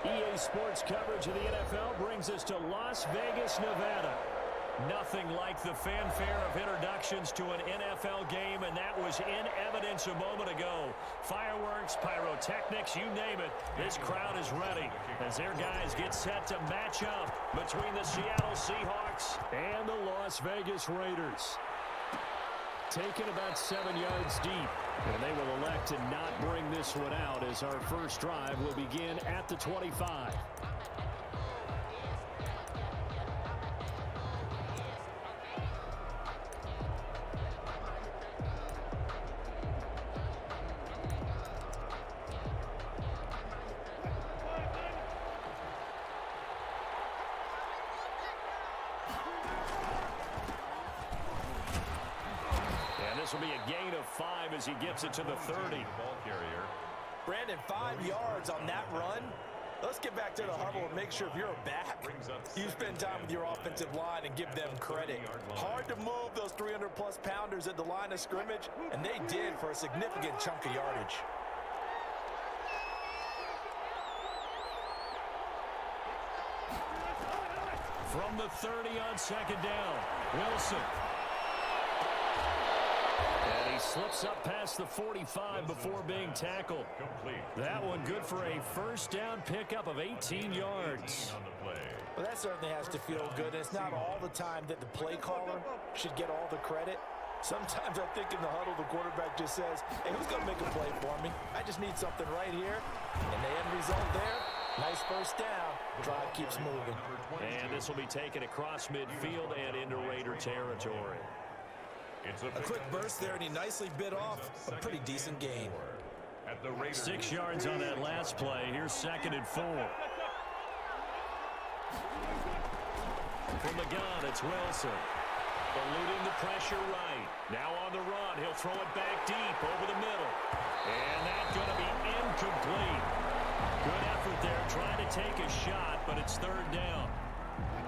EA Sports coverage of the NFL brings us to Las Vegas, Nevada. Nothing like the fanfare of introductions to an NFL game, and that was in evidence a moment ago. Fireworks, pyrotechnics, you name it. This crowd is ready as their guys get set to match up between the Seattle Seahawks and the Las Vegas Raiders. Taken about 7 yards deep, and they will elect to not bring this one out as our first drive will begin at the 25. This will be a gain of 5 as he gets it to the 30. Ball carrier. Brandon, 5 yards on that run. Let's get back to the huddle and make sure if you're back, you spend time with your offensive line and give them credit. Hard to move those 300-plus pounders at the line of scrimmage, and they did for a significant chunk of yardage. From the 30 on second down, Wilson. And he slips up past the 45 before being tackled. That one good for a first down pickup of 18 yards. Well, that certainly has to feel good. It's not all the time that the play caller should get all the credit. Sometimes I think in the huddle, the quarterback just says, hey, who's going to make a play for me? I just need something right here. And the end result there, nice first down. Drive keeps moving. And this will be taken across midfield and into Raider territory. A quick burst there, and he nicely bit off a pretty decent gain. 6 yards on that last play. Here's 2nd and 4. From the gun, it's Wilson. Eluding the pressure right. Now on the run. He'll throw it back deep over the middle. And that's going to be incomplete. Good effort there, trying to take a shot, but it's 3rd down.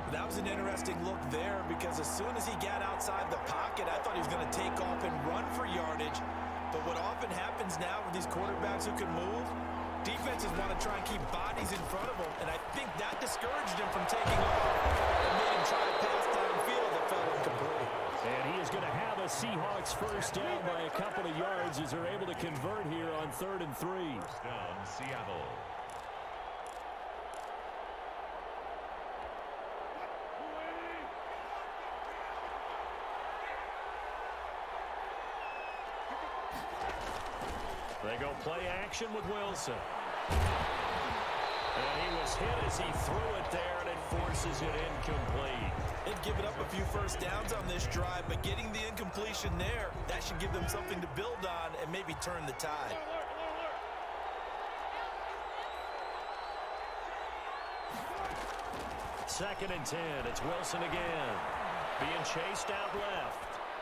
That was an interesting look there because as soon as he got outside the pocket, I thought he was going to take off and run for yardage. But what often happens now with these quarterbacks who can move, defenses want to try and keep bodies in front of them, and I think that discouraged him from taking off and made him try to pass downfield that fell incomplete. And he is going to have a Seahawks first down by a couple of yards as they're able to convert here on 3rd and 3. First down, Seattle. They go play action with Wilson. And he was hit as he threw it there, and it forces it incomplete. They've given up a few first downs on this drive, but getting the incompletion there, that should give them something to build on and maybe turn the tide. Second and 10. It's Wilson again. Being chased out left.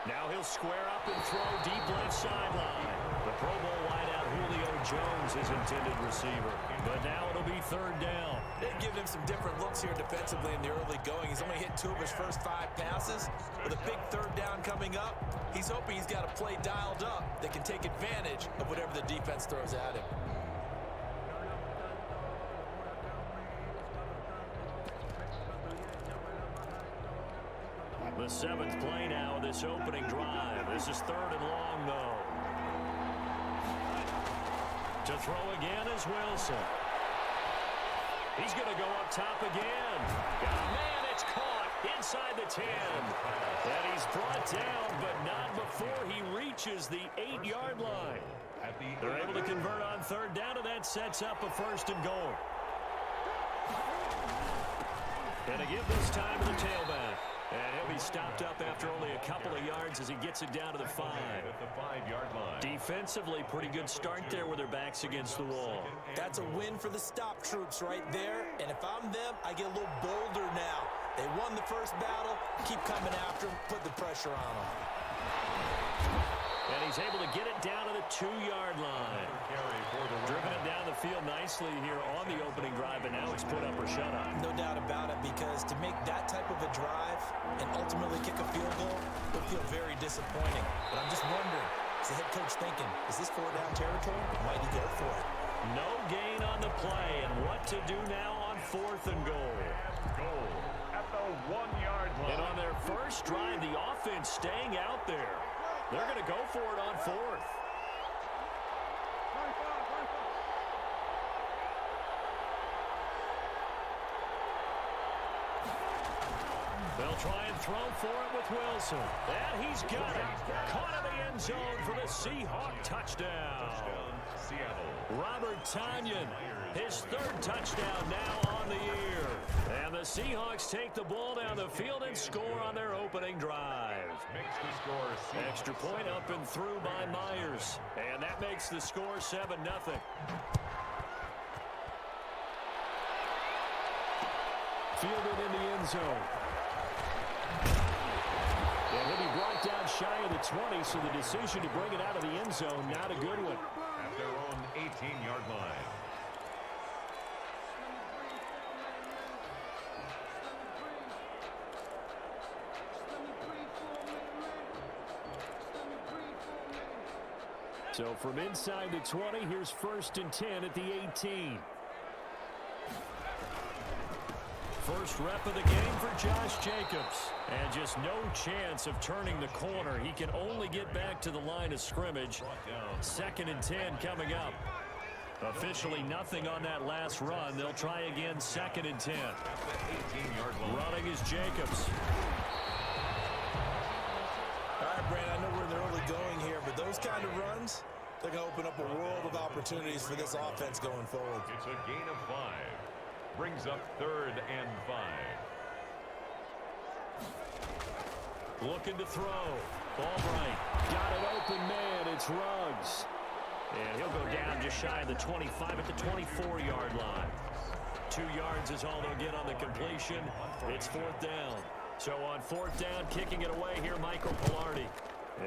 Now he'll square up and throw deep left sideline. The Pro Bowl wideout Julio Jones, his intended receiver. But now it'll be 3rd down. They've given him some different looks here defensively in the early going. He's only hit 2 of his first 5 passes. With a big 3rd down coming up, he's hoping he's got a play dialed up that can take advantage of whatever the defense throws at him. The 7th play now of this opening drive. This is 3rd and long, though. To throw again is Wilson. He's going to go up top again. Man, it's caught inside the 10. And he's brought down, but not before he reaches the 8-yard line. They're able to convert on 3rd down, and that sets up a 1st and goal. And to give this time to the tailback. And he'll be stopped up after only a couple of yards as he gets it down to the 5. At the 5-yard line. Defensively, pretty good start there with their backs against the wall. That's a win for the stop troops right there. And if I'm them, I get a little bolder now. They won the first battle. Keep coming after them. Put the pressure on them. And he's able to get it down to the 2-yard line. Driven it down the field nicely here on the opening drive, and now it's put up or shut up. No doubt about it, because to make that type of a drive and ultimately kick a field goal would feel very disappointing. But I'm just wondering, is the head coach thinking, is this 4-down territory? Might he go for it? No gain on the play, and what to do now on 4th and goal. Goal at the 1-yard line. And on their first drive, the offense staying out there. They're going to go for it on 4th. They'll try and throw for it with Wilson. And he's got it. Caught in the end zone for the Seahawk touchdown. Seattle. Robert Tonyan, his 3rd touchdown now on the year. And the Seahawks take the ball down the field and score on their opening drive. Makes the score Seahawks. Extra point up and through by Myers. And that makes the score 7-0. Fielded in the end zone. And he'll be brought down shy of the 20, so the decision to bring it out of the end zone, not a good one. At their own 18-yard line. So from inside the 20, here's 1st and 10 at the 18. First rep of the game for Josh Jacobs. And just no chance of turning the corner. He can only get back to the line of scrimmage. 2nd and 10 coming up. Officially nothing on that last run. They'll try again 2nd and 10. Running is Jacobs. All right, Brandon, I know we're in the early going here, but those kind of runs, they're going to open up a world of opportunities for this offense going forward. It's a gain of 5. Brings up 3rd and 5. Looking to throw. Albright got an open man. It's Ruggs. And he'll go down just shy of the 25 at the 24-yard line. 2 yards is all they'll get on the completion. It's 4th down. So on 4th down, kicking it away here, Michael Palardy.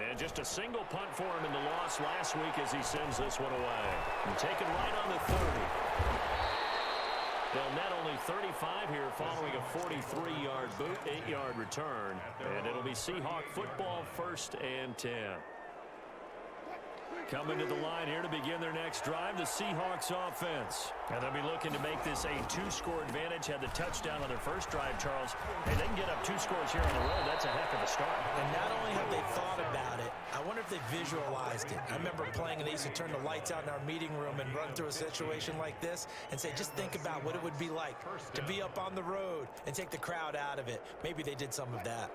And just a single punt for him in the loss last week as he sends this one away. And taken right on the 30. They'll net only 35 here following a 43-yard boot, 8-yard return. And it'll be Seahawk football 1st and 10. Coming to the line here to begin their next drive, the Seahawks offense. And they'll be looking to make this a 2-score advantage. Had the touchdown on their first drive, Charles. Hey, they can get up 2 scores here on the road. That's a heck of a start. And not only have they thought about it, I wonder if they visualized it. I remember playing and they used to turn the lights out in our meeting room and run through a situation like this and say, just think about what it would be like to be up on the road and take the crowd out of it. Maybe they did some of that.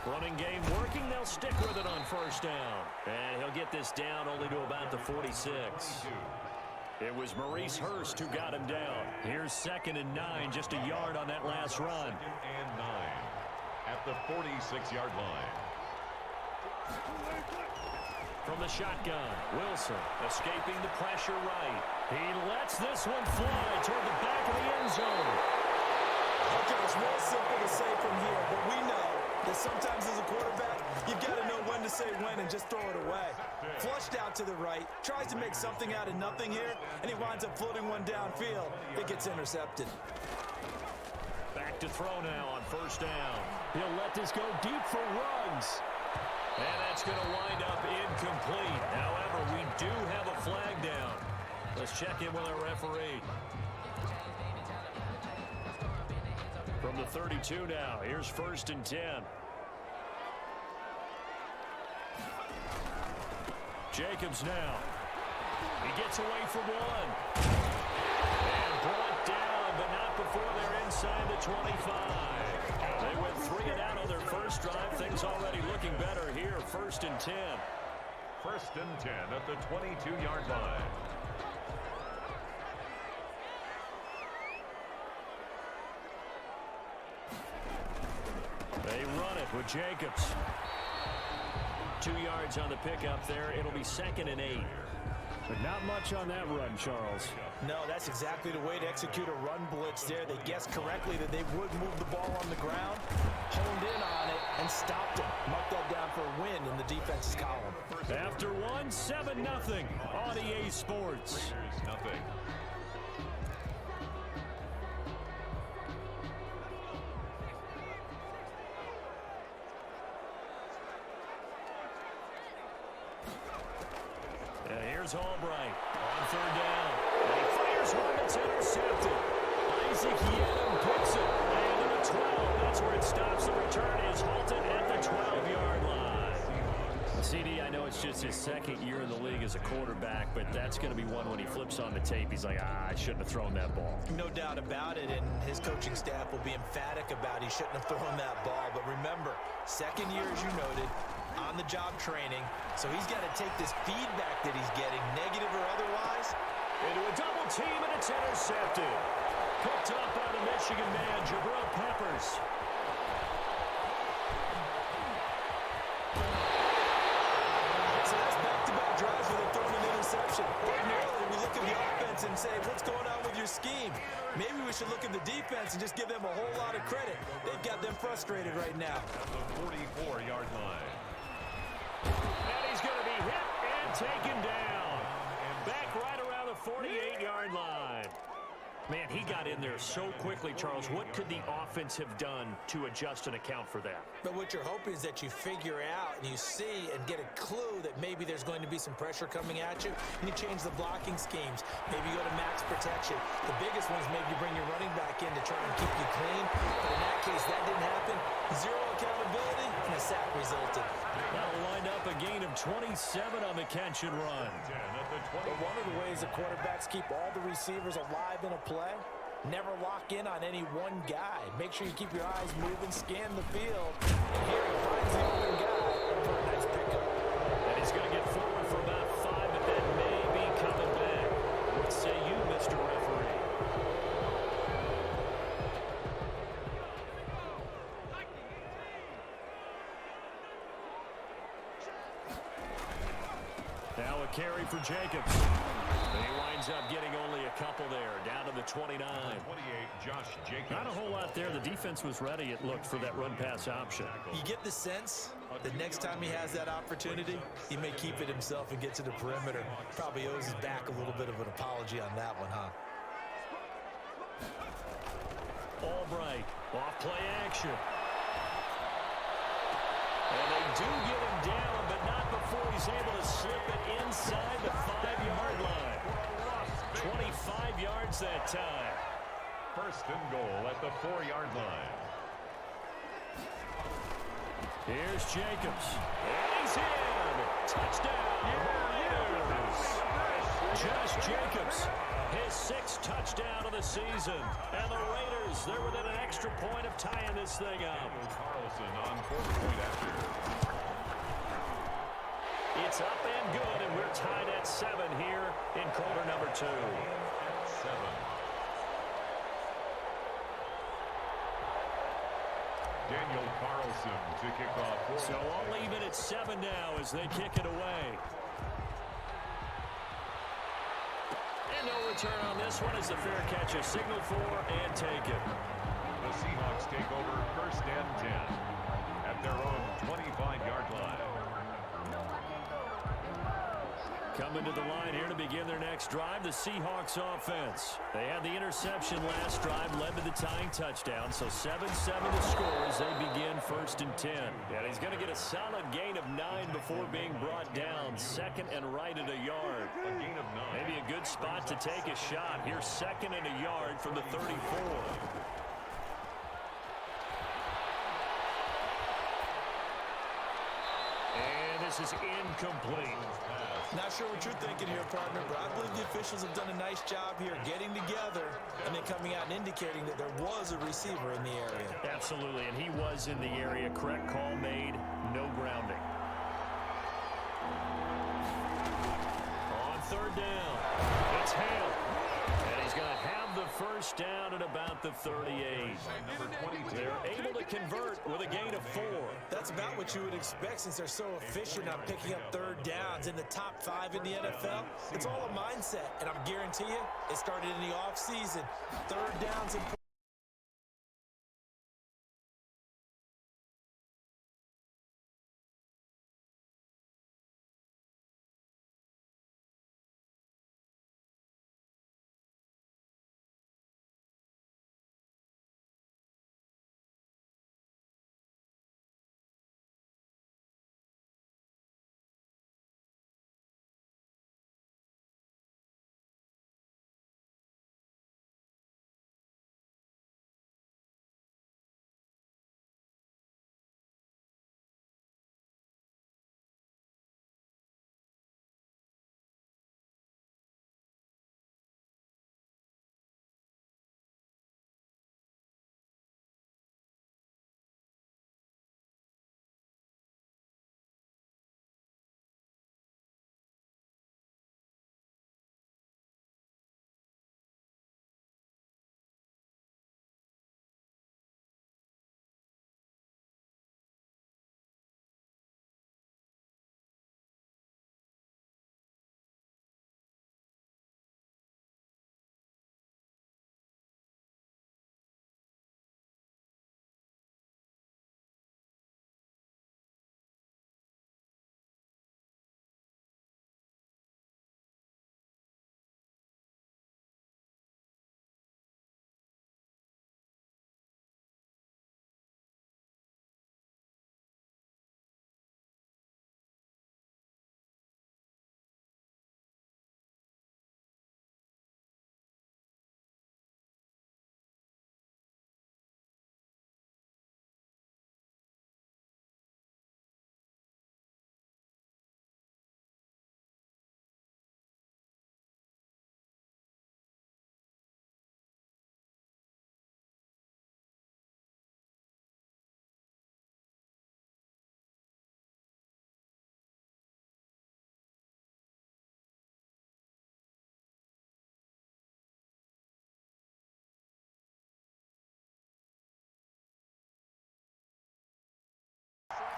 Running game working. They'll stick with it on 1st down. And he'll get this down only to about the 46. It was Maurice Hurst who got him down. Here's 2nd and 9, just a yard on that last run. 2nd and 9 at the 46-yard line. From the shotgun, Wilson escaping the pressure right. He lets this one fly toward the back of the end zone. Okay, it's real simple to say from here, but we know that sometimes as a quarterback, you've got to know when to say when and just throw it away. Flushed out to the right, tries to make something out of nothing here, and he winds up floating one downfield that gets intercepted. Back to throw now on 1st down. He'll let this go deep for Ruggs. And that's going to wind up incomplete. However, we do have a flag down. Let's check in with our referee. From the 32 now, here's 1st and 10. Jacobs now. He gets away for one. And brought down, but not before they're inside the 25. They went 3 and out on their first drive. Things already looking better here. 1st and 10. 1st and 10 at the 22-yard line. They run it with Jacobs. 2 yards on the pickup there. It'll be 2nd and 8. But not much on that run, Charles. No, that's exactly the way to execute a run blitz there. They guessed correctly that they would move the ball on the ground, honed in on it, and stopped it. Marked that down for a win in the defense's column. After 7-0 on EA Sports. Raiders, nothing. Here's Albright on third down. And he fires one that's intercepted. Isaac Yiadom picks it. And to the 12. That's where it stops. The return is halted at the 12-yard line. CD, I know it's just his second year in the league as a quarterback, but that's going to be one when he flips on the tape. He's like, I shouldn't have thrown that ball. No doubt about it, and his coaching staff will be emphatic about he shouldn't have thrown that ball. But remember, second year, as you noted, on-the-job training, so he's got to take this feedback that he's getting, negative or otherwise. Into a double team, and it's intercepted. Picked up by the Michigan man, Jabril Peppers. So that's back-to-back drives where they're throwing an interception. Ordinarily, we look at the offense and say, what's going on with your scheme? Maybe we should look at the defense and just give them a whole lot of credit. They've got them frustrated right now. At the 44-yard line. And he's going to be hit and taken down. Back right around the 48-yard line. Man, he got in there so quickly, Charles. What could the offense have done to adjust and account for that? But what you're hoping is that you figure out and you see and get a clue that maybe there's going to be some pressure coming at you, and you change the blocking schemes. Maybe you go to max protection. The biggest one is maybe you bring your running back in to try and keep you clean. But in that case, that didn't happen. Zero accountability, and a sack resulted. That'll wind up a gain of 27 on the catch and run. But one of the ways the quarterbacks keep all the receivers alive in a play, never lock in on any one guy. Make sure you keep your eyes moving, scan the field, and here he finds the open guy for a nice pickup. And he's going to get forward for about 5, but that may be coming back. What say you, Mr. Referee? Now a carry for Jacobs. He winds up getting only a couple there, down to the 29. 28, Josh Jacobs. Not a whole lot there. The defense was ready, it looked, for that run-pass option. You get the sense that next time he has that opportunity, he may keep it himself and get to the perimeter. Probably owes his back a little bit of an apology on that one, huh? Albright, off play action. And they do get him down, but not before he's able to slip it inside the 5-yard line. 25 yards that time. First and goal at the 4-yard line. Here's Jacobs. And he's in. Touchdown, Raiders. Josh Jacobs, his 6th touchdown of the season. And the Raiders, they're within an extra point of tying this thing up. Carlson on 4th point after. It's up and good, and we're tied at 7 here in quarter number 2. 7. Daniel Carlson to kick off. So all even at 7 now as they kick it away. And no return on this one as the fair catch is signaled for and taken. The Seahawks take over 1st and 10 at their own 25-yard line. Coming to the line here to begin their next drive, the Seahawks offense. They had the interception last drive, led to the tying touchdown, so 7-7 to score as they begin 1st and 10. And he's going to get a solid gain of 9 before being brought down, 2nd and right at a yard. A gain of 9. Maybe a good spot to take a shot. Here's 2nd and a yard from the 34. And this is incomplete. Not sure what you're thinking here, partner, but I believe the officials have done a nice job here getting together and then coming out and indicating that there was a receiver in the area. Absolutely, and he was in the area. Correct call made, no grounding. On 3rd down, it's Hale. And he's going to have the 1st down at about the 38. Number 22. They're able to convert with a gain of 4. That's about what you would expect since they're so efficient on picking up 3rd downs in the top 5 in the NFL. It's all a mindset, and I guarantee you, it started in the offseason. 3rd downs and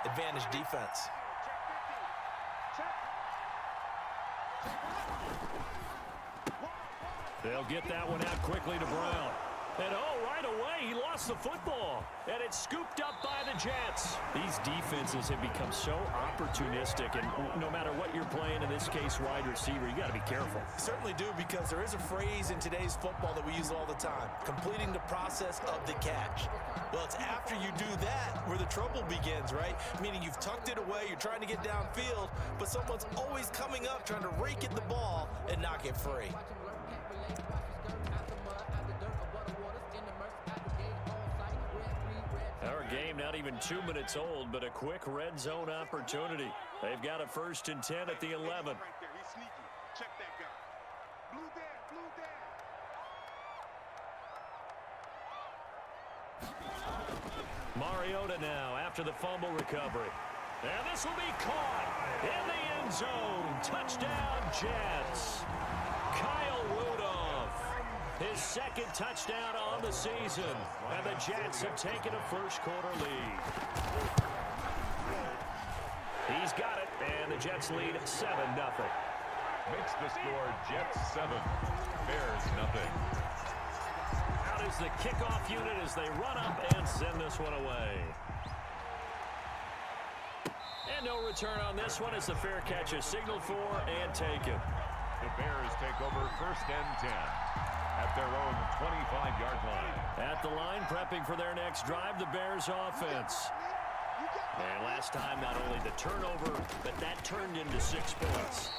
advantage defense. They'll get that one out quickly to Brown. And right away, he lost the football. And it's scooped up by the Jets. These defenses have become so opportunistic, and no matter what you're playing, in this case, wide receiver, you got to be careful. Certainly do, because there is a phrase in today's football that we use all the time: completing the process of the catch. Well, it's after you do that where the trouble begins, right? Meaning you've tucked it away, you're trying to get downfield, but someone's always coming up trying to rake at the ball and knock it free. Our game not even 2 minutes old, but a quick red zone opportunity. They've got a 1st and 10 at the 11. Right there. He's sneaky. Check that guy. Blue down. Mariota now after the fumble recovery. And this will be caught in the end zone. Touchdown, Jets. Kyle Rudolph, his 2nd touchdown on the season. And the Jets have taken a first-quarter lead. He's got it, and the Jets lead 7-0. Makes the score Jets 7, Bears nothing. Out is the kickoff unit as they run up and send this one away. And no return on this one as the fair catch is signaled for and taken. The Bears take over 1st and 10 at their own 25-yard line. At the line, prepping for their next drive, the Bears offense. And last time, not only the turnover, but that turned into 6 points.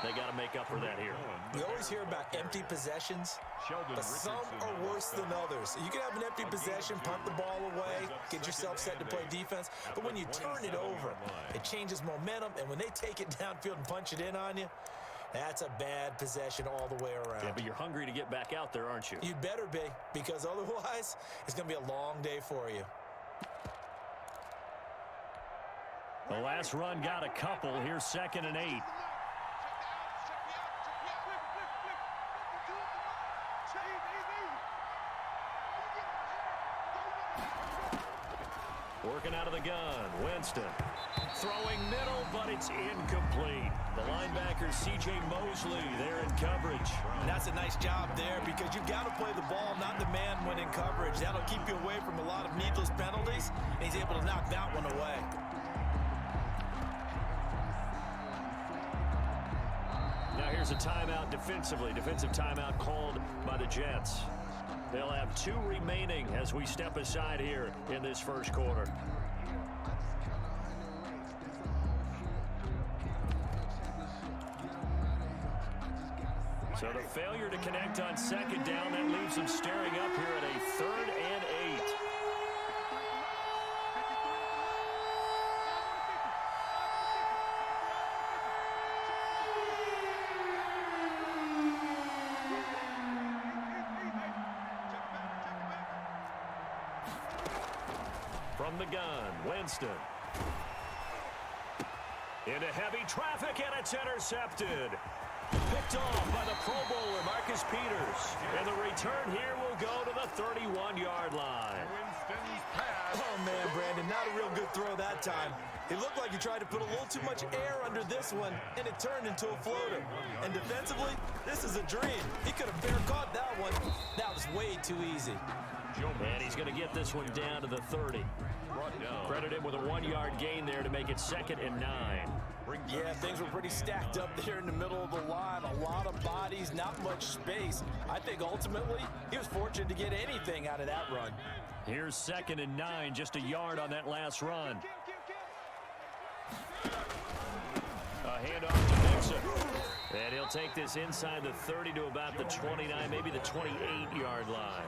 They got to make up for that here. We always hear about empty possessions, but some are worse than others. You can have an empty possession, punt the ball away, get yourself set to play defense, but when you turn it over, it changes momentum, and when they take it downfield and punch it in on you, that's a bad possession all the way around. Yeah, but you're hungry to get back out there, aren't you? You'd better be, because otherwise, it's going to be a long day for you. The last run got a couple. Here's 2nd and 8. Working out of the gun, Winston. Throwing middle, but it's incomplete. The linebacker, C.J. Mosley, there in coverage. And that's a nice job there, because you've got to play the ball, not the man when in coverage. That'll keep you away from a lot of needless penalties, and he's able to knock that one away. Now here's a timeout defensively. Defensive timeout called by the Jets. They'll have 2 remaining as we step aside here in this first quarter. So the failure to connect on 2nd down, that leaves them staring up here at a 3rd and 8. From the gun, Winston. Into heavy traffic, and it's intercepted. Picked off by the Pro Bowler, Marcus Peters. And the return here will go to the 31-yard line. Winston's pass. Oh, man, Brandon, not a real good throw that time. It looked like he tried to put a little too much air under this one, and it turned into a floater. And defensively, this is a dream. He could have fair caught that one. That was way too easy. And he's going to get this one down to the 30. Credit him with a 1-yard gain there to make it 2nd and 9. Yeah, things were pretty stacked up there in the middle of the line. A lot of bodies, not much space. I think ultimately he was fortunate to get anything out of that run. Here's 2nd and 9, just a yard on that last run. A handoff to Mixon. And he'll take this inside the 30 to about the 29, maybe the 28-yard line.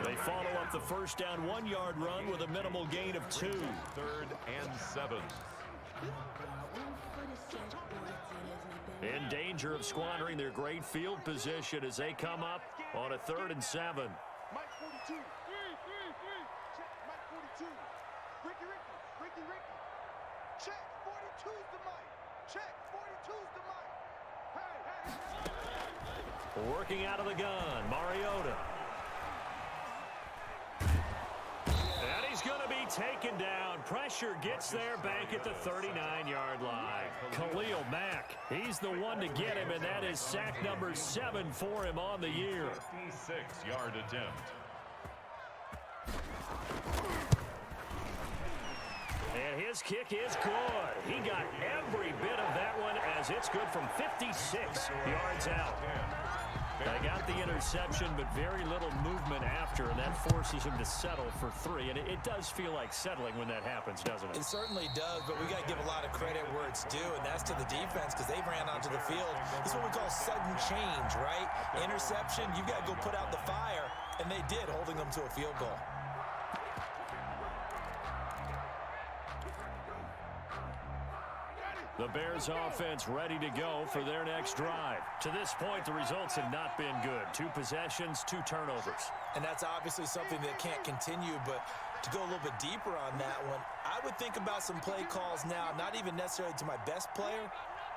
They follow up the first down 1-yard run with a minimal gain of 2. 3rd and 7. In danger of squandering their great field position as they come up on a 3rd and 7. Mike 42. Check, Mike 42. Ricky. Check, 42's the Mike. Check, 42's the Mike. Hey. Working out of the gun, Mariota. And he's going to be taken down. Pressure gets there back at the 39-yard line. Khalil Mack, he's the one to get him, and that is sack number 7 for him on the year. 56-yard attempt. And his kick is good. He got every bit of that one as it's good from 56 yards out. They got the interception, but very little movement after, and that forces him to settle for 3. And it does feel like settling when that happens, doesn't it? It certainly does, but we got to give a lot of credit where it's due, and that's to the defense because they ran onto the field. This is what we call sudden change, right? Interception, you got to go put out the fire, and they did, holding them to a field goal. The Bears offense ready to go for their next drive. To this point, the results have not been good. 2 possessions, 2 turnovers. And that's obviously something that can't continue, but to go a little bit deeper on that one, I would think about some play calls now, not even necessarily to my best player,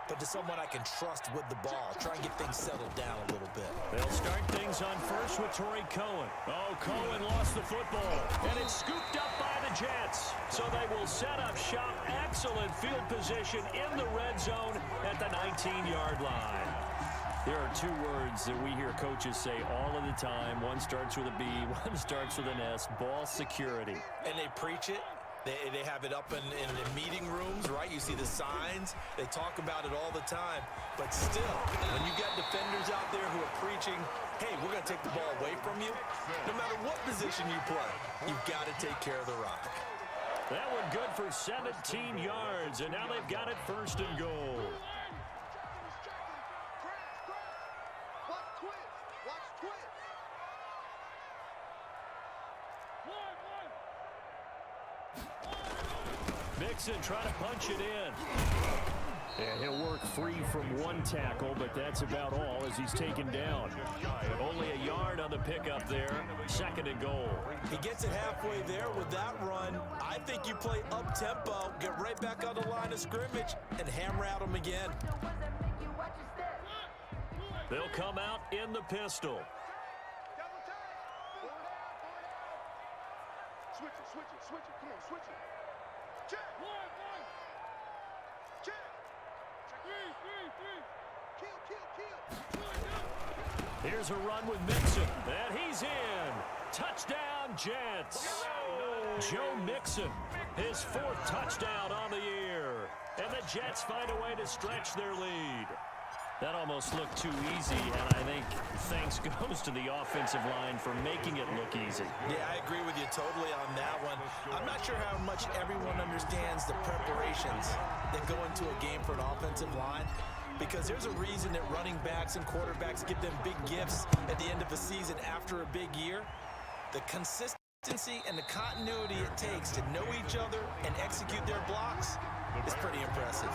but to someone I can trust with the ball. Try and get things settled down a little bit. They'll start things on first with Torrey Cohen. Oh, Cohen lost the football, and it's scooped up by the Jets. So they will set up shop. Excellent field position in the red zone at the 19-yard line. There are 2 words that we hear coaches say all of the time. One starts with a B, one starts with an S, ball security. And they preach it. They have it up in the meeting rooms, right? You see the signs. They talk about it all the time. But still, when you got defenders out there who are preaching, hey, we're going to take the ball away from you, no matter what position you play, you've got to take care of the rock. That one good for 17 yards, and now they've got it first and goal. Mixon trying to punch it in. And he'll work free from 1 tackle, but that's about all as he's taken down. Only a yard on the pickup there. 2nd and goal. He gets it halfway there with that run. I think you play up-tempo, get right back on the line of scrimmage, and hammer at him again. They'll come out in the pistol. Switch it. Come on, switch it. Check. Check. Kill. Here's a run with Mixon, and he's in. Touchdown, Jets. Joe Mixon, his 4th touchdown on the year. And the Jets find a way to stretch their lead. That almost looked too easy, and I think thanks goes to the offensive line for making it look easy. Yeah, I agree with you totally on that one. I'm not sure how much everyone understands the preparations that go into a game for an offensive line, because there's a reason that running backs and quarterbacks get them big gifts at the end of a season after a big year. The consistency and the continuity it takes to know each other and execute their blocks is pretty impressive.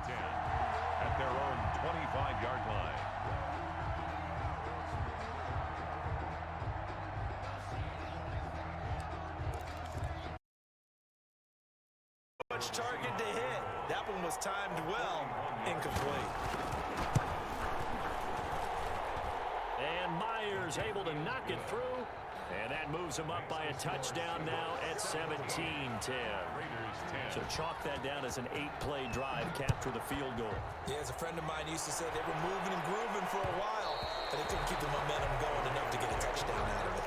At their own 25-yard line. Much target to hit. That one was timed well. Incomplete. And Myers able to knock it through. And that moves him up by a touchdown now at 17-10. So chalk that down as an 8-play drive, capture the field goal. Yeah, as a friend of mine used to say, they were moving and grooving for a while, but they couldn't keep the momentum going enough to get a touchdown out of it.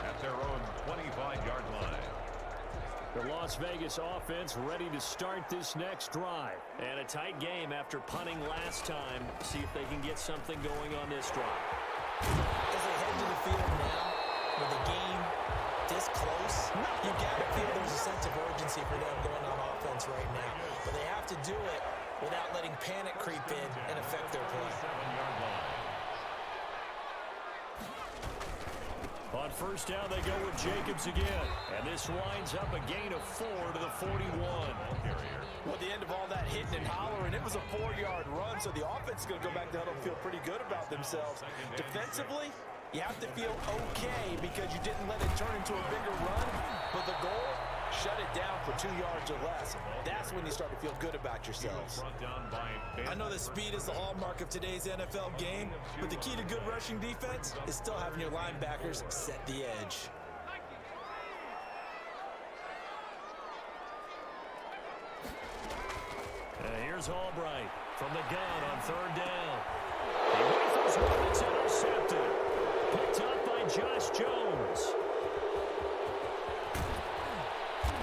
At their own 25-yard line. The Las Vegas offense ready to start this next drive. And a tight game after punting last time. See if they can get something going on this drive. As they head to the field now, with the game this close, you got to feel there's a sense of urgency for them going on offense right now. But they have to do it without letting panic creep in and affect their play. On first down, they go with Jacobs again. And this winds up a gain of 4 to the 41. Well, at the end of all that hitting and hollering, it was a 4-yard run, so the offense is going to go back to huddle and feel pretty good about themselves. Defensively, You have to feel okay because you didn't let it turn into a bigger run, but the goal, shut it down for 2 yards or less. That's when you start to feel good about yourselves. I know that speed is the hallmark of today's NFL game, but the key to good rushing defense is still having your linebackers set the edge. Here's Albright from the gun on third down. He rifles one, it's intercepted. Picked up by Josh Jones.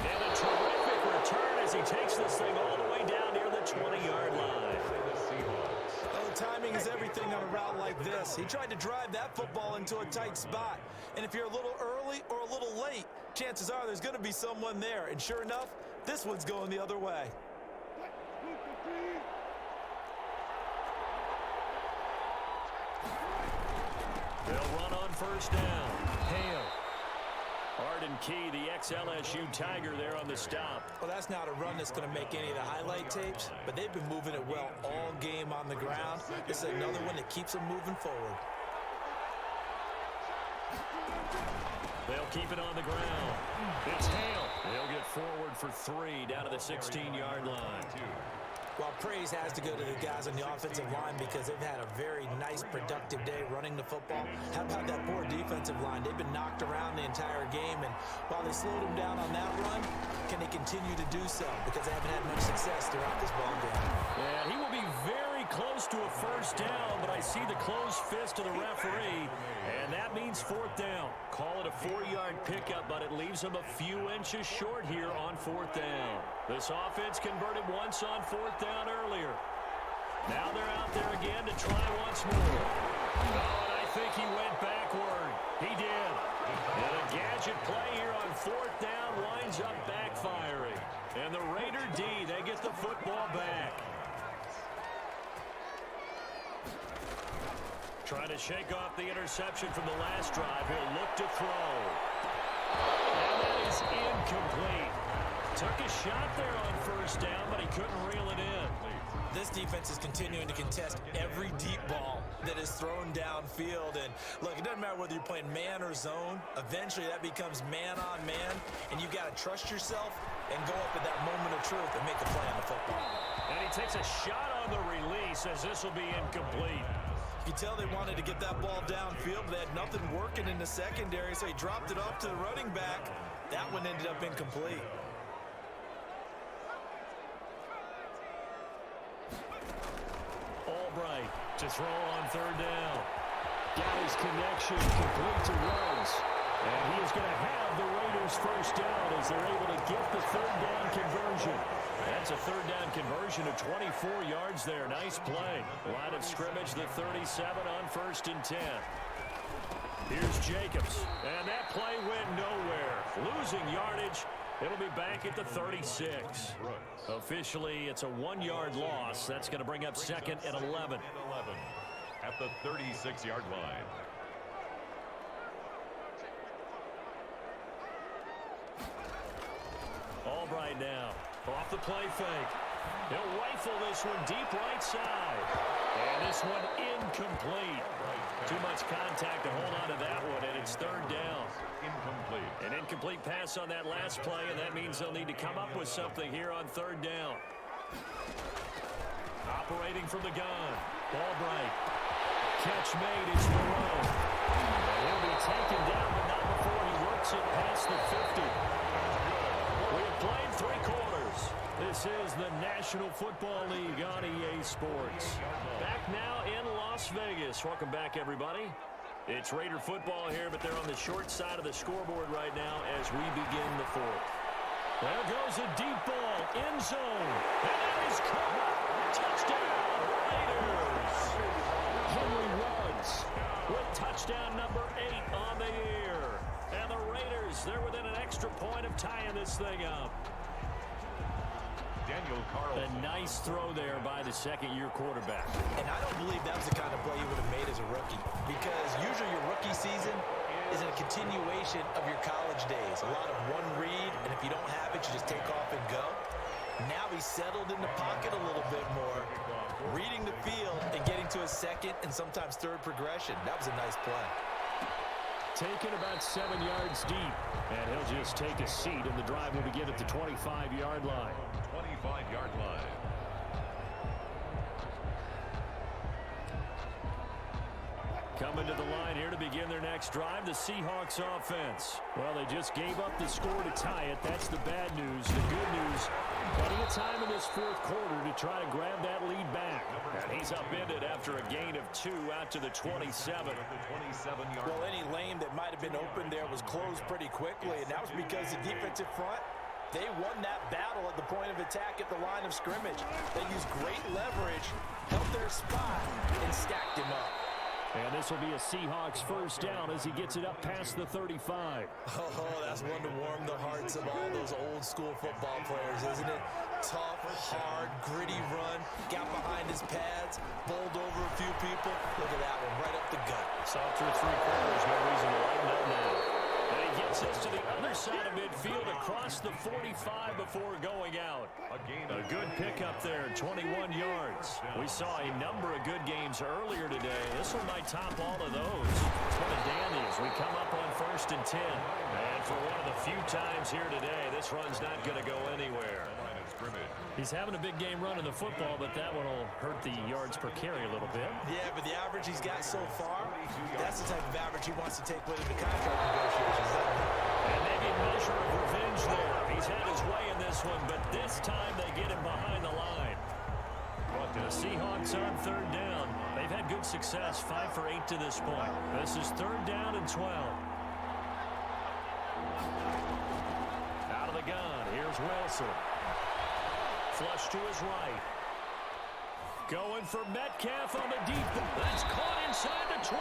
And a terrific return as he takes this thing all the way down near the 20-yard line. Oh, timing is everything on a route like this. He tried to drive that football into a tight spot. And if you're a little early or a little late, chances are there's going to be someone there. And sure enough, this one's going the other way. They'll run on first down. Hale. Arden Key, the ex-LSU Tiger there on the stop. Well, that's not a run that's going to make any of the highlight tapes, but they've been moving it well all game on the ground. This is another one that keeps them moving forward. They'll keep it on the ground. It's Hale. They'll get forward for 3 down to the 16-yard line. Well, praise has to go to the guys on the offensive line because they've had a very nice, productive day running the football. How about that poor defensive line? They've been knocked around the entire game, and while they slowed them down on that run, can they continue to do so? Because they haven't had much success throughout this ball game. Yeah, he will be very close to a first down, but I see the closed fist of the referee, and that means fourth down. Call it a 4-yard pickup, but it leaves them a few inches short here on fourth down. This offense converted once on fourth down earlier. Now they're out there again to try once more. Oh, and I think he went backward. He did. And a gadget play here on fourth down winds up backfiring. And the Raider D, they get the football back. Trying to shake off the interception from the last drive. He'll look to throw. And that is incomplete. Took a shot there on first down, but he couldn't reel it in. This defense is continuing to contest every deep ball that is thrown downfield. And look, it doesn't matter whether you're playing man or zone. Eventually, that becomes man on man, and you've got to trust yourself and go up at that moment of truth and make a play on the football. And he takes a shot on the release as this will be incomplete. You can tell they wanted to get that ball downfield, but they had nothing working in the secondary, so he dropped it off to the running back. That one ended up incomplete. Albright to throw on third down. Got his connection complete to Rhodes. And he is going to have the Raiders first down as they're able to get the third down conversion. That's a third down conversion of 24 yards there. Nice play. Line of scrimmage, the 37 on first and 10. Here's Jacobs. And that play went nowhere. Losing yardage. It'll be back at the 36. Officially, it's a 1-yard loss. That's going to bring up second and 11. At the 36-yard line. Albright now. Off the play fake. He'll rifle this one deep right side. And this one incomplete. Too much contact to hold on to that one, and it's third down. Incomplete. An incomplete pass on that last play, and that means they'll need to come up with something here on third down. Operating from the gun. Albright. Catch made. It's Moreau. He'll be taken down, but not before he works it past the 50. We have played 3 quarters. This is the National Football League on EA Sports. Back now in Las Vegas. Welcome back, everybody. It's Raider football here, but they're on the short side of the scoreboard right now as we begin the fourth. There goes a deep ball, end zone. And that is caught. Touchdown, Raiders. Henry Ruggs with touchdown number 8 on the year. And the Raiders, they're within an extra point of tying this thing up. Daniel Carlson. A nice throw there by the second-year quarterback. And I don't believe that was the kind of play you would have made as a rookie, because usually your rookie season is a continuation of your college days. A lot of one read, and if you don't have it, you just take off and go. Now he's settled in the pocket a little bit more, reading the field and getting to a second and sometimes third progression. That was a nice play. Taken about 7 yards deep. And he'll just take a seat, and the drive will begin at the 25-yard line. 25-yard line. Coming to the line here to begin their next drive, the Seahawks offense. Well, they just gave up the score to tie it. That's the bad news. The good news, plenty of time in this fourth quarter to try to grab that lead back. And he's upended after a gain of 2 out to the 27. Well, any lane that might have been open there was closed pretty quickly, and that was because the defensive front, they won that battle at the point of attack at the line of scrimmage. They used great leverage, held their spot, and stacked him up. And this will be a Seahawks first down as he gets it up past the 35. Oh, that's one to warm the hearts of all those old-school football players, isn't it? Tough, hard, gritty run, got behind his pads, bowled over a few people. Look at that one, right up the gut. Saw through 3 quarters, no reason to lighten up now. And he gets us to the other side of midfield across the 45 before going out. A good pickup there, 21 yards. We saw a number of good games earlier today. This one might top all of those. It's one of Danny's. We come up on 1st and 10. And for one of the few times here today, this run's not going to go anywhere. He's having a big game running the football, but that one will hurt the yards per carry a little bit. Yeah, but the average he's got so far, that's the type of average he wants to take with him to contract negotiations. And maybe a measure of revenge there. He's had his way in this one, but this time they get him behind the line. The Seahawks on 3rd down. They've had good success, 5 for 8 to this point. This is 3rd down and 12. Out of the gun, here's Wilson. Flush to his right. Going for Metcalf on the deep. That's caught inside the 20.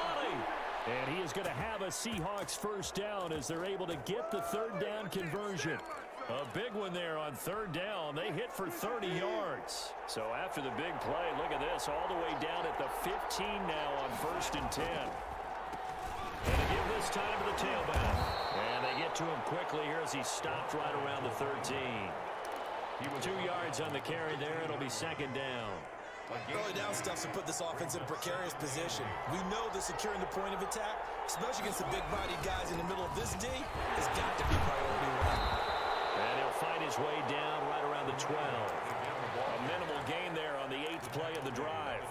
And he is going to have a Seahawks first down as they're able to get the 3rd down conversion. A big one there on 3rd down. They hit for 30 yards. So after the big play, look at this, all the way down at the 15 now on 1st and 10. And to give this time to the tailback. And they get to him quickly here as he stopped right around the 13. He was 2 yards on the carry there. It'll be 2nd down. Early down stuff to put this offense in a precarious position. We know that securing the point of attack, especially against the big-bodied guys in the middle of this D, has got to be priority 1. And he'll find his way down right around the 12. A minimal gain there on the 8th play of the drive.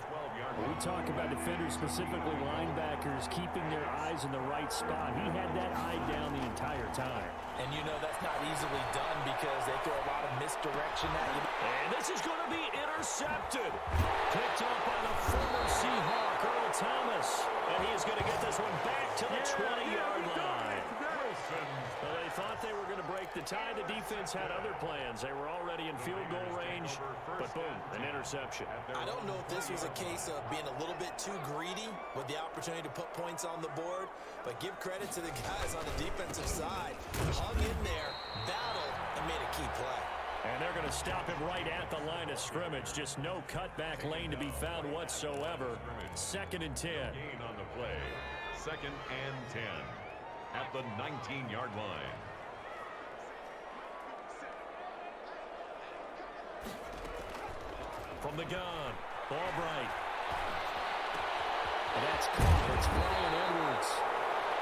We talk about defenders, specifically linebackers, keeping their eyes in the right spot. He had that eye down the entire time. And you know that's not easily done because they throw a lot of misdirection at you. And this is going to be intercepted. Picked up by the former Seahawk, Earl Thomas. And he is going to get this one back to the 20-yard line. Well, they thought they were going to break the tie. The defense had other plans. They were already in field goal range, but boom, an interception. I don't know if this was a case of being a little bit too greedy with the opportunity to put points on the board, but give credit to the guys on the defensive side. Hung in there, battled, and made a key play. And they're going to stop him right at the line of scrimmage. Just no cutback lane to be found whatsoever. 2nd and 10. Gain on the play. 2nd and 10 at the 19-yard line. From the gun, Albright. And that's caught. It's Brian Edwards.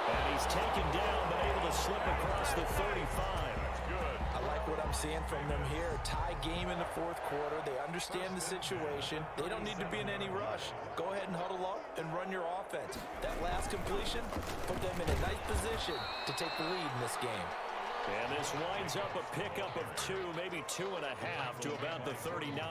And he's taken down, but able to slip across the 35. That's good. I like what I'm seeing from them here. Tie game in the 4th quarter. They understand the situation. They don't need to be in any rush. Go ahead and huddle up and run your offense. That last completion put them in a nice position to take the lead in this game. And this winds up a pickup of 2, maybe 2.5 to about the 39.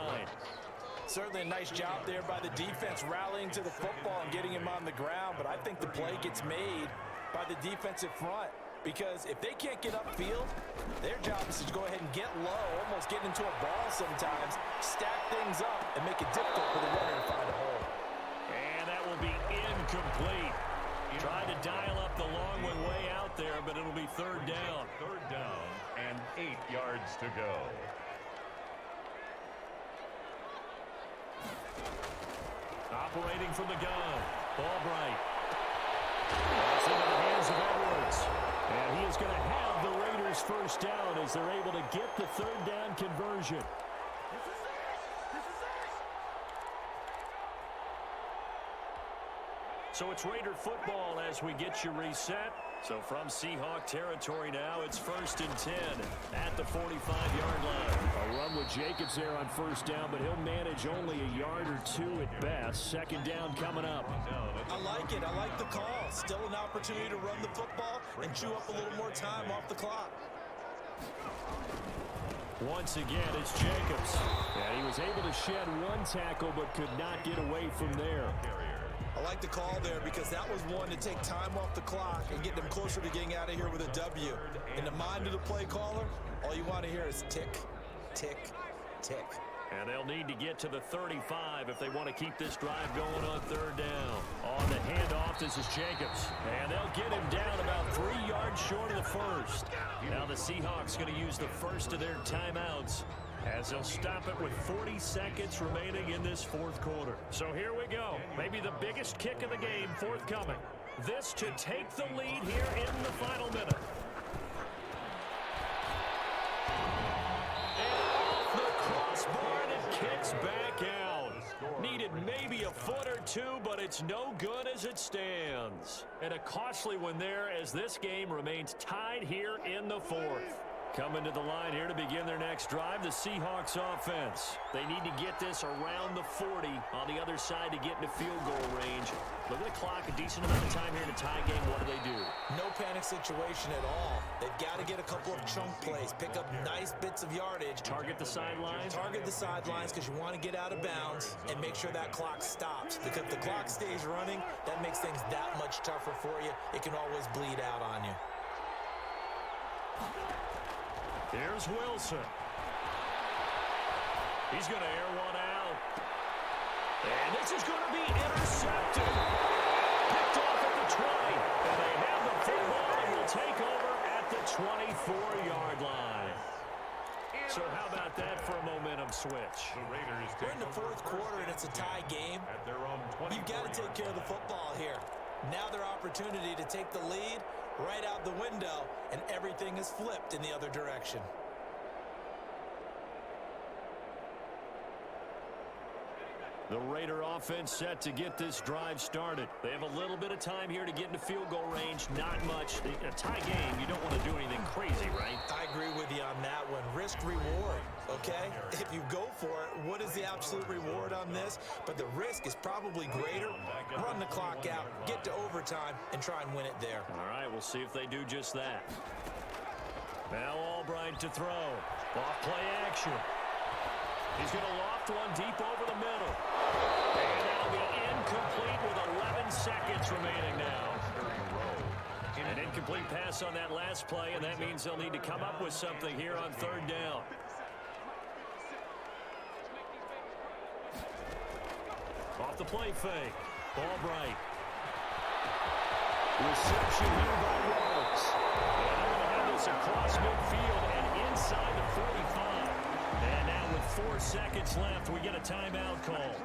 Certainly a nice job there by the defense rallying to the football and getting him on the ground, but I think the play gets made by the defensive front because if they can't get upfield, their job is to go ahead and get low, almost get into a ball sometimes, stack things up, and make it difficult for the runner to find a hole. And that will be incomplete. Tried to dial up the long one way out there, but it'll be 3rd down. 3rd down and 8 yards to go. Operating from the gun, Albright. That's into the hands of Edwards. And he is going to have the Raiders first down as they're able to get the 3rd down conversion. So it's Raider football as we get you reset. So from Seahawk territory now, it's 1st and 10 at the 45-yard line. A run with Jacobs there on first down, but he'll manage only a yard or two at best. Second down coming up. I like it. I like the call. Still an opportunity to run the football and chew up a little more time off the clock. Once again, it's Jacobs. And he was able to shed one tackle, but could not get away from there. I like the call there because that was one to take time off the clock and get them closer to getting out of here with a W. In the mind of the play caller, all you want to hear is tick, tick, tick. And they'll need to get to the 35 if they want to keep this drive going on third down. On the handoff, this is Jacobs. And they'll get him down about 3 yards short of the first. Now the Seahawks going to use the first of their timeouts as they'll stop it with 40 seconds remaining in this fourth quarter. So here we go. Maybe the biggest kick of the game forthcoming. This to take the lead here in the final minute. Kicks back out. Needed maybe a foot or two, but it's no good as it stands. And a costly one there as this game remains tied here in the fourth. Coming to the line here to begin their next drive, the Seahawks offense. They need to get this around the 40 on the other side to get into field goal range. Look at the clock, a decent amount of time here in a tie game. What do? No panic situation at all. They've got to get a couple of chunk plays, pick up nice bits of yardage. Target the sidelines? Target the sidelines because you want to get out of bounds and make sure that clock stops. Because if the clock stays running, that makes things that much tougher for you. It can always bleed out on you. Here's Wilson. He's going to air one out. And this is going to be intercepted. Picked off at the 20. And they have the football and will take over at the 24-yard line. So how about that for a momentum switch? We're in the fourth quarter and it's a tie game. You've got to take care of the football here. Now their opportunity to take the lead right out the window, and everything is flipped in the other direction. The Raider offense set to get this drive started. They have a little bit of time here to get into field goal range. Not much. A tie game, you don't want to do anything crazy, right? I agree with you on that one. Risk reward, okay? If you go for it, what is the absolute reward on this? But the risk is probably greater. Run the clock out, get to overtime, and try and win it there. All right, we'll see if they do just that. Now Albright to throw. Off play action. He's going to loft one deep over the middle. And that'll be incomplete with 11 seconds remaining now. An incomplete pass on that last play, and that means they'll need to come up with something here on third down. Off the play fake. Albright. Reception here by Rhodes. And they're going to have this across midfield and inside the 45. And now with 4 seconds left, we get a timeout call.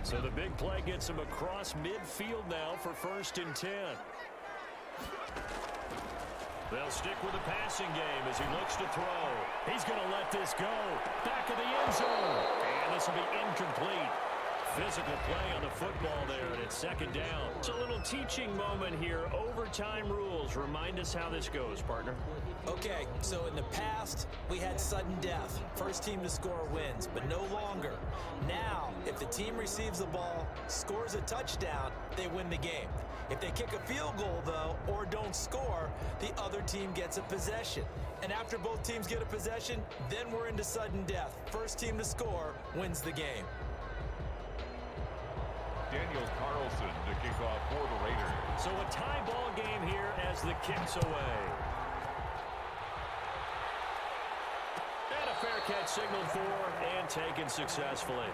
So the big play gets him across midfield now for 1st and 10. They'll stick with the passing game as he looks to throw. He's going to let this go. Back of the end zone. And this will be incomplete. Physical play on the football there, and it's second down. It's a little teaching moment here. Overtime rules. Remind us how this goes, partner. Okay, so in the past, we had sudden death. First team to score wins, but no longer. Now, if the team receives the ball, scores a touchdown, they win the game. If they kick a field goal, though, or don't score, the other team gets a possession. And after both teams get a possession, then we're into sudden death. First team to score wins the game. Daniel Carlson to kick off for the Raiders. So a tie ball game here as the kick's away. And a fair catch signaled for and taken successfully.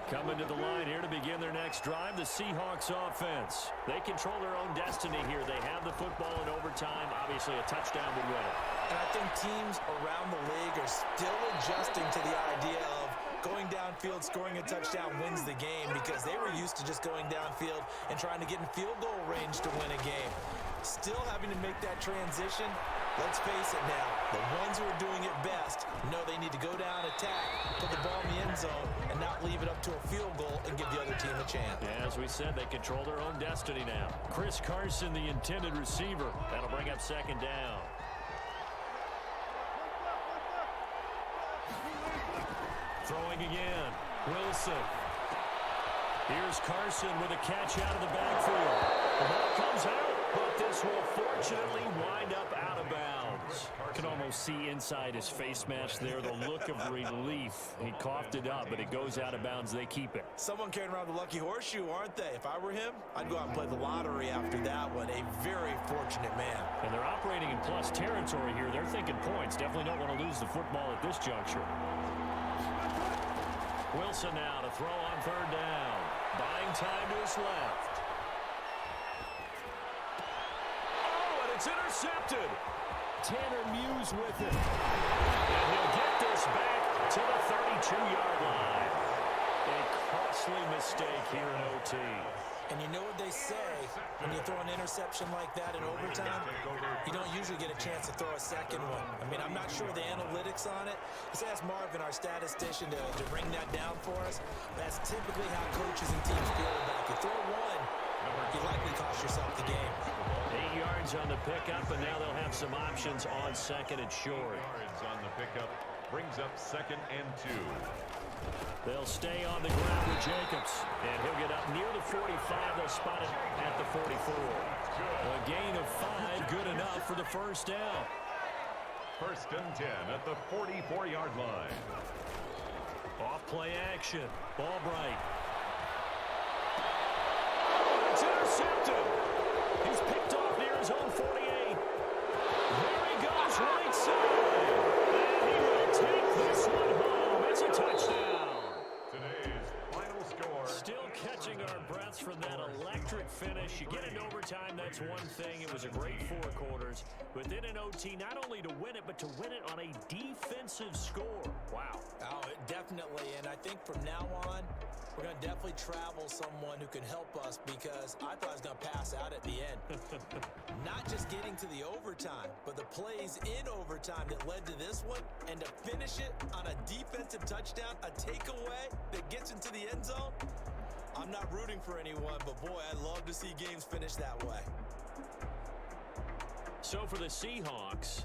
Coming to the line here to begin their next drive, the Seahawks offense. They control their own destiny here. They have the football in overtime. Obviously, a touchdown would win it. And I think teams around the league are still adjusting to the idea of going downfield, scoring a touchdown wins the game because they were used to just going downfield and trying to get in field goal range to win a game. Still having to make that transition. Let's face it now, the ones who are doing it best know they need to go down, attack, put the ball in the end zone, and not leave it up to a field goal and give the other team a chance. Yeah, as we said, they control their own destiny now. Chris Carson, the intended receiver. That'll bring up second down. Throwing again. Wilson. Here's Carson with a catch out of the backfield. The ball comes out, but this will fortunately wind up out of bounds. You can almost see inside his face mask there the look of relief. He coughed it up, but it goes out of bounds. They keep it. Someone carrying around the lucky horseshoe, aren't they? If I were him, I'd go out and play the lottery after that one. A very fortunate man. And they're operating in plus territory here. They're thinking points. Definitely don't want to lose the football at this juncture. Wilson now to throw on third down. Buying time to his left. Oh, and it's intercepted. Tanner Muse with it. And he'll get this back to the 32-yard line. A costly mistake here in OT. And you know what they say, when you throw an interception like that in overtime, you don't usually get a chance to throw a second one. I mean, I'm not sure the analytics on it. Let's ask Marvin, our statistician, to bring that down for us. That's typically how coaches and teams feel about it. You throw one, you likely cost yourself the game. 8 yards on the pickup, and now they'll have some options on second and short. Yards on the pickup brings up 2nd and 2. They'll stay on the ground with Jacobs, and he'll get up near the 45. They'll spot it at the 44. A gain of 5, good enough for the first down. 1st and 10 at the 44-yard line. Off play action. Albright. It's intercepted. He's picked off near his own 48. There he goes, right side. And he will take this one home. It's a touchdown. Today's final score. Still catching our breaths from that electric finish. You get into overtime, that's one thing. It was a great 4 quarters. But then in OT, not only to win it, but to win it on a defensive score. Wow. Oh, definitely. And I think from now on, we're going to definitely travel someone who can help us because I thought I was going to pass out at the end. Not just getting to the overtime, but the plays in overtime that led to this one, and to finish it on a defensive touchdown, a takeaway that gets into the end zone. I'm not rooting for anyone, but boy, I'd love to see games finish that way. So for the Seahawks,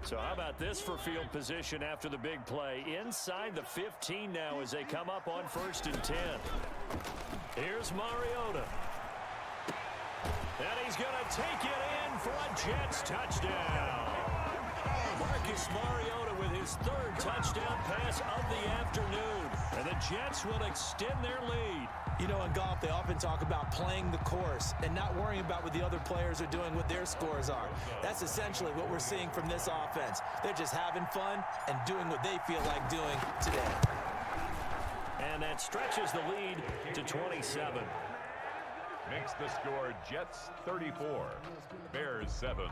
So how about this for field position after the big play? Inside the 15 now as they come up on 1st and 10. Here's Mariota. And he's going to take it in for a Jets touchdown. Marcus Mariota with his 3rd touchdown pass of the afternoon. And the Jets will extend their lead. You know, in golf, they often talk about playing the course and not worrying about what the other players are doing, what their scores are. That's essentially what we're seeing from this offense. They're just having fun and doing what they feel like doing today. And that stretches the lead to 27. Makes the score Jets 34, Bears 7.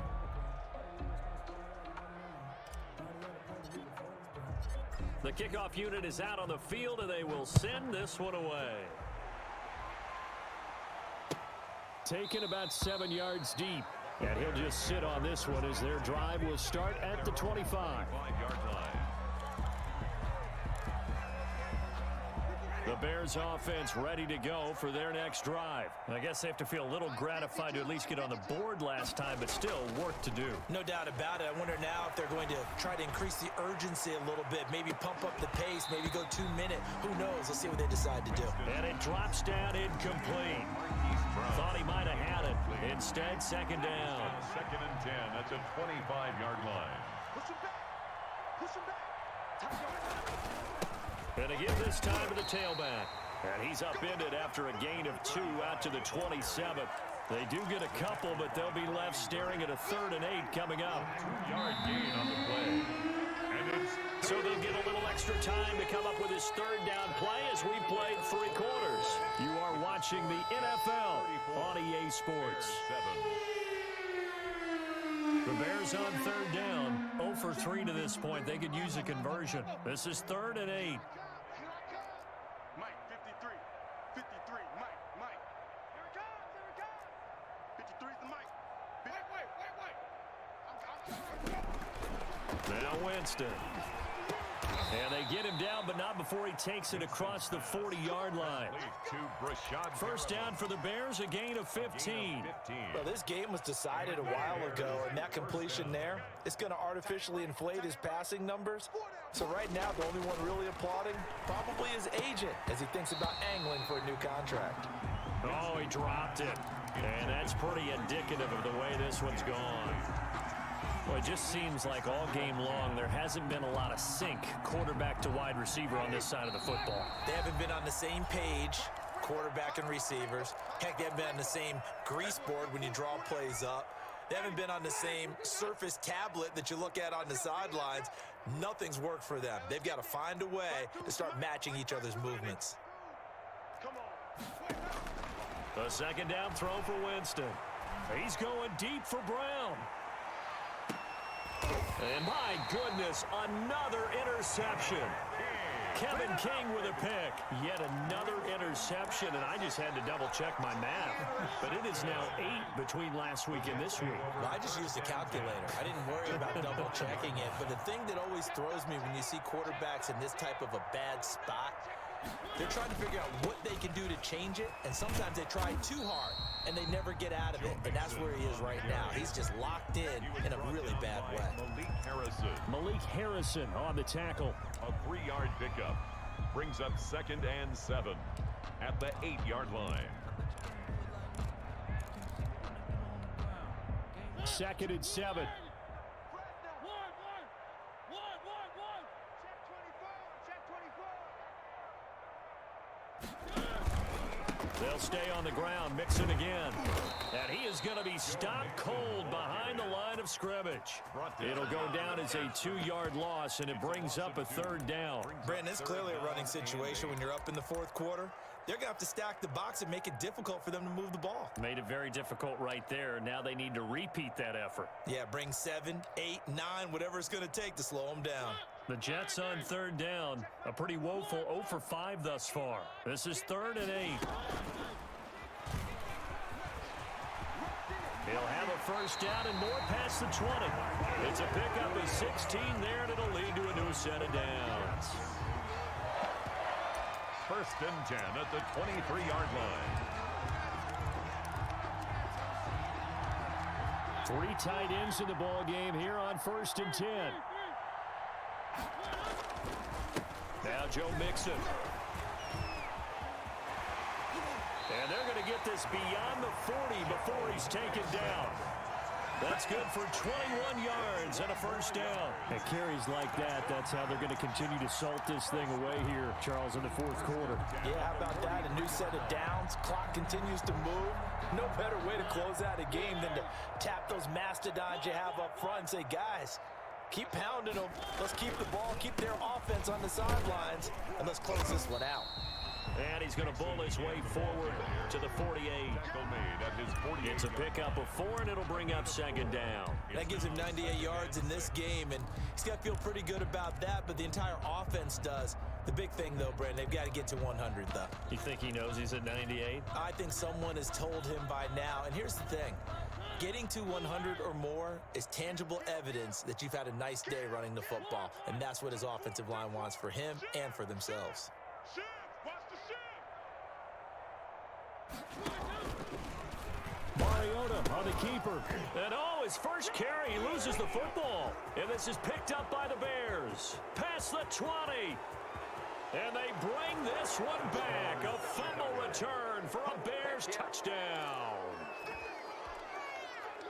The kickoff unit is out on the field, and they will send this one away. Taken about 7 yards deep. And he'll just sit on this one as their drive will start at the 25. 25-yard line. The Bears offense ready to go for their next drive. I guess they have to feel a little gratified to at least get on the board last time, but still work to do. No doubt about it. I wonder now if they're going to try to increase the urgency a little bit, maybe pump up the pace, maybe go 2 minute. Who knows? Let's see what they decide to do. And it drops down incomplete. Thought he might have had it. Instead, 2nd down. 2nd and 10. That's a 25-yard line. Push him back. Push him back. And to give this time to the tailback. And he's upended after a gain of 2 out to the 27th. They do get a couple, but they'll be left staring at a 3rd and 8 coming up. 2-yard gain on the play. And it's So they'll get a little extra time to come up with his 3rd down play as we played 3 quarters. You are watching the NFL on EA Sports. 7. The Bears on 3rd down. 0 for 3 to this point. They could use a conversion. This is 3rd and 8. Mike, 53. 53. Mike. Here it comes. 53 is the Mike. Wait. Now Winston. And they get him down, but not before he takes it across the 40-yard line. To Brashad. First down for the Bears, a gain of 15. Well, this game was decided a while ago, and that completion there, it's going to artificially inflate his passing numbers. So right now, the only one really applauding probably his agent as he thinks about angling for a new contract. Oh, he dropped it. And that's pretty indicative of the way this one's gone. Well, it just seems like all game long there hasn't been a lot of sync quarterback to wide receiver on this side of the football. They haven't been on the same page, quarterback and receivers. Heck, they haven't been on the same grease board when you draw plays up. They haven't been on the same Surface tablet that you look at on the sidelines. Nothing's worked for them. They've got to find a way to start matching each other's movements. Come on. The 2nd down throw for Winston. He's going deep for Brown. And my goodness, another interception. Kevin King with a pick. Yet another interception, and I just had to double-check my math. But it is now 8 between last week and this week. Well, I just used a calculator. I didn't worry about double-checking it. But the thing that always throws me when you see quarterbacks in this type of a bad spot, they're trying to figure out what they can do to change it, and sometimes they try too hard, and they never get out of it, and that's where he is right now. He's just locked in a really bad way. Malik Harrison on the tackle. A 3-yard pickup brings up 2nd and 7 at the 8-yard line. 2nd and 7. They'll stay on the ground, mix it again. And he is going to be stopped cold behind the line of scrimmage. It'll go down as a 2-yard loss, and it brings up a 3rd down. Brandon, it's clearly a running situation when you're up in the 4th quarter. They're going to have to stack the box and make it difficult for them to move the ball. Made it very difficult right there. Now they need to repeat that effort. Yeah, bring 7, 8, 9, whatever it's going to take to slow them down. The Jets on 3rd down. A pretty woeful 0 for 5 thus far. This is 3rd and 8. He'll have a first down and more past the 20. It's a pickup of 16 there, and it'll lead to a new set of downs. 1st and 10 at the 23-yard line. Three tight ends in the ball game here on 1st and 10. Now Joe Mixon. And they're going to get this beyond the 40 before he's taken down. That's good for 21 yards and a first down. And carries like that, that's how they're going to continue to salt this thing away here, Charles, in the 4th quarter. Yeah, how about that? A new set of downs. Clock continues to move. No better way to close out a game than to tap those mastodons you have up front and say, guys, keep pounding them. Let's keep the ball, keep their offense on the sidelines, and let's close this one out. And he's going to bull his way forward to the 48. It's a pickup of 4, and it'll bring up 2nd down. That gives him 98 yards in this game, and he's got to feel pretty good about that, but the entire offense does. The big thing, though, Brandon, they've got to get to 100, though. You think he knows he's at 98? I think someone has told him by now, and here's the thing. Getting to 100 or more is tangible evidence that you've had a nice day running the football, and that's what his offensive line wants for him and for themselves. Mariota on the keeper. And his first carry, he loses the football. And this is picked up by the Bears. Past the 20. And they bring this one back. A fumble return for a Bears touchdown.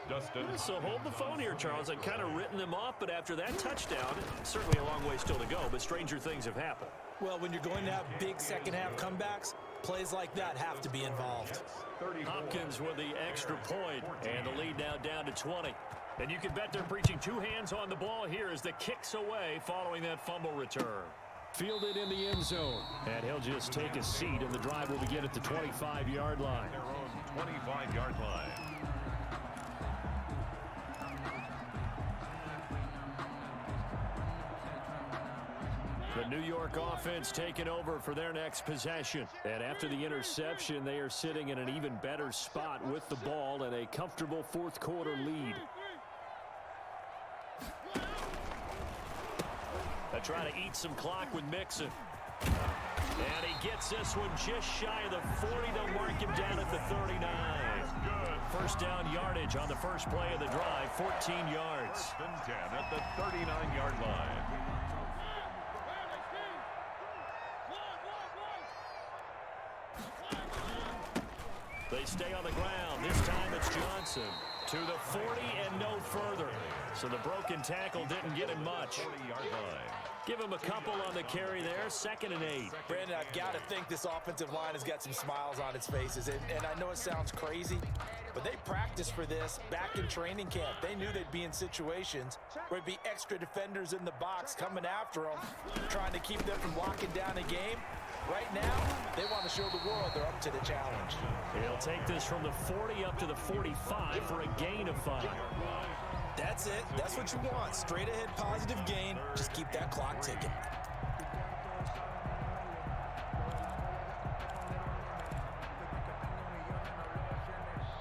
Dustin. So hold the phone here, Charles. I'd kind of written them off, but after that touchdown, certainly a long way still to go, but stranger things have happened. Well, when you're going to have big second-half comebacks, plays like that have to be involved. Hopkins with the extra point, and the lead now down to 20. And you can bet they're preaching 2 hands on the ball here as the kick's away following that fumble return. Fielded in the end zone, and he'll just take a seat, and the drive will begin at the 25-yard line. Their own 25-yard line. The New York offense taking over for their next possession. And after the interception, they are sitting in an even better spot with the ball and a comfortable 4th quarter lead. They try to eat some clock with Mixon. And he gets this one just shy of the 40. They'll mark him down at the 39. First down yardage on the first play of the drive, 14 yards. 10 at the 39-yard line. They stay on the ground. This time it's Johnson to the 40 and no further. So the broken tackle didn't get him much. 40-yard line. Give him a couple on the carry there. 2nd and 8. Brandon, I've got to think this offensive line has got some smiles on its faces. And I know it sounds crazy, but they practiced for this back in training camp. They knew they'd be in situations where there'd be extra defenders in the box coming after them, trying to keep them from locking down a game. Right now, they want to show the world they're up to the challenge. He'll take this from the 40 up to the 45 for a gain of 5. That's it. That's what you want. Straight ahead positive gain. Just keep that clock ticking.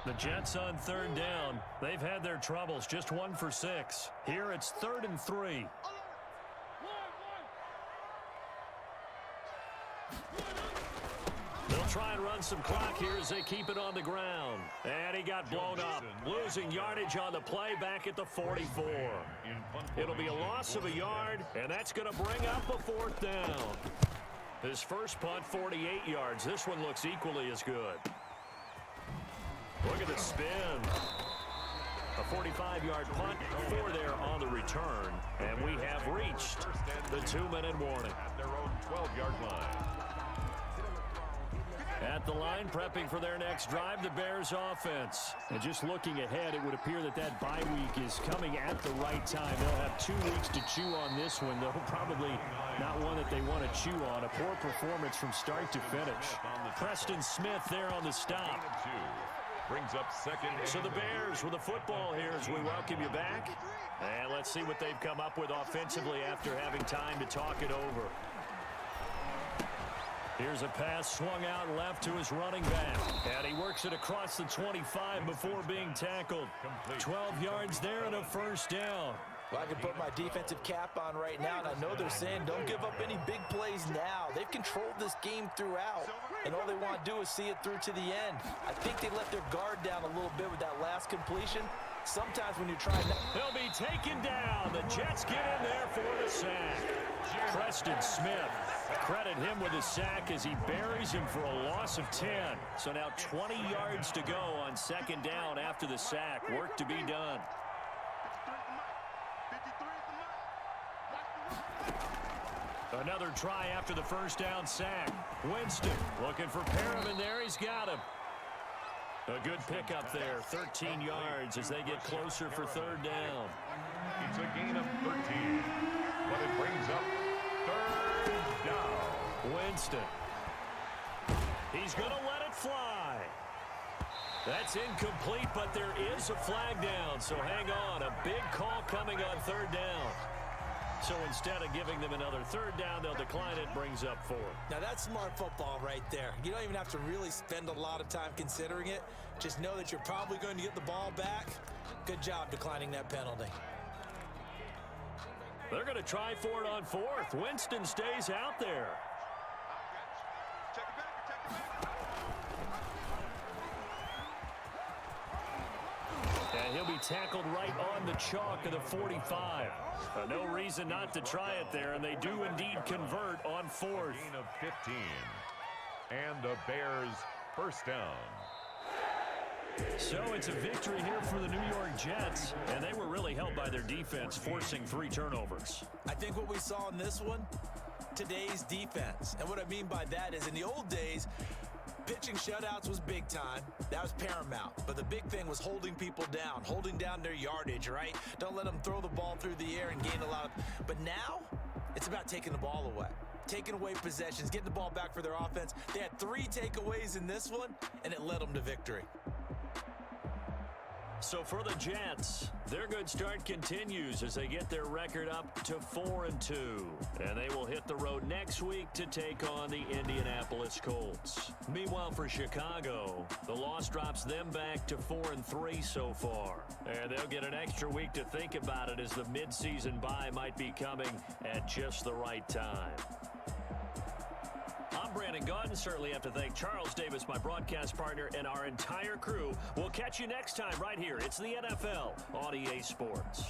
The Jets on 3rd down. They've had their troubles. Just 1 for 6. Here it's 3rd and 3. They'll try and run some clock here as they keep it on the ground. And he got blown up. Losing yardage on the play back at the 44. It'll be a loss of a yard, and that's going to bring up a 4th down. His first punt, 48 yards. This one looks equally as good. Look at the spin. A 45-yard punt, 4 there on the return. And we have reached the 2-minute warning. At their own 12-yard line. At the line, prepping for their next drive, the Bears offense. And just looking ahead, it would appear that that bye week is coming at the right time. They'll have 2 weeks to chew on this one, though probably not one that they want to chew on. A poor performance from start to finish. Preston Smith there on the stop. Brings up 2nd. So the Bears with the football here as we welcome you back. And let's see what they've come up with offensively after having time to talk it over. Here's a pass swung out left to his running back. And he works it across the 25 before being tackled. 12 yards there and a first down. Well, I can put my defensive cap on right now, and I know they're saying don't give up any big plays now. They've controlled this game throughout, and all they want to do is see it through to the end. I think they let their guard down a little bit with that last completion, Sometimes when you're trying to... He'll be taken down. The Jets get in there for the sack. Preston Smith, credit him with a sack as he buries him for a loss of 10. So now 20 yards to go on second down after the sack. Work to be done. Another try after the first down sack. Winston looking for Perriman there. He's got him. A good pickup there, 13 yards as they get closer for third down. It's a gain of 13, but it brings up third down. Winston. He's going to let it fly. That's incomplete, but there is a flag down, so hang on. A big call coming on third down. So instead of giving them another third down, they'll decline it, brings up 4. Now, that's smart football right there. You don't even have to really spend a lot of time considering it. Just know that you're probably going to get the ball back. Good job declining that penalty. They're going to try for it on 4th. Winston stays out there. Check it back. And he'll be tackled right on the chalk of the 45. No reason not to try it there, and they do indeed convert on 4th. Gain of 15. And the Bears first down. So it's a victory here for the New York Jets, and they were really helped by their defense, forcing 3 turnovers. I think what we saw in this one, today's defense. And what I mean by that is in the old days, pitching shutouts was big time. That was paramount. But the big thing was holding people down, holding down their yardage, right? Don't let them throw the ball through the air and gain a lot of... But now, it's about taking the ball away. Taking away possessions, getting the ball back for their offense. They had 3 takeaways in this one, and it led them to victory. So for the Jets, their good start continues as they get their record up to 4-2. And they will hit the road next week to take on the Indianapolis Colts. Meanwhile, for Chicago, the loss drops them back to 4-3 so far. And they'll get an extra week to think about it as the midseason bye might be coming at just the right time. I'm Brandon Gaudin. Certainly have to thank Charles Davis, my broadcast partner, and our entire crew. We'll catch you next time right here. It's the NFL on EA Sports.